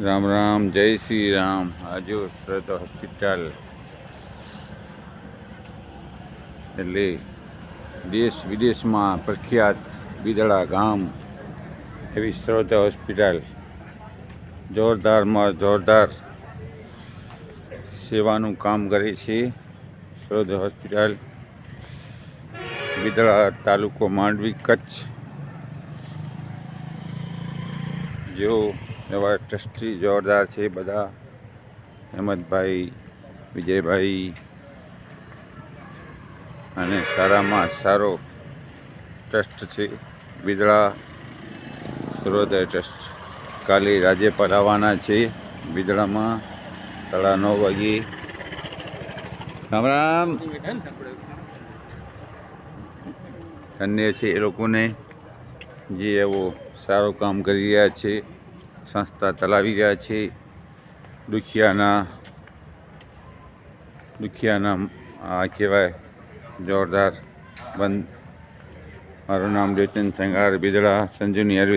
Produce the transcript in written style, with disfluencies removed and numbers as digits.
રામ રામ, જય શ્રી રામ. આજુ શ્રદ્ધા હોસ્પિટલ એટલે દેશ વિદેશમાં પ્રખ્યાત બિદડા ગામ એવી શ્રદ્ધા હોસ્પિટલ જોરદારમાં જોરદાર સેવાનું કામ કરે છે. શ્રદ્ધા હોસ્પિટલ બિદડા તાલુકો માંડવી કચ્છ. જેઓ એવા ટ્રસ્ટી જોરદાર છે બધા. હેમંતભાઈ, વિજયભાઈ અને સારામાં સારો ટ્રસ્ટ છે બિદડા સૂર્યોદય ટ્રસ્ટ. કાલે રાજ્યપાલ આવવાના છે બિદડામાં 9:30 વાગે. રામ રામ. ધન્ય છે એ લોકોને જે એવો સારું કામ કરી રહ્યા છે, સંસ્થા ચલાવી રહ્યા છે. દુખિયાના આ કહેવાય જોરદાર બંધ. મારું નામ દેવચંદ સંઘાર, બિદડા સંજીવની આયુર્વેદ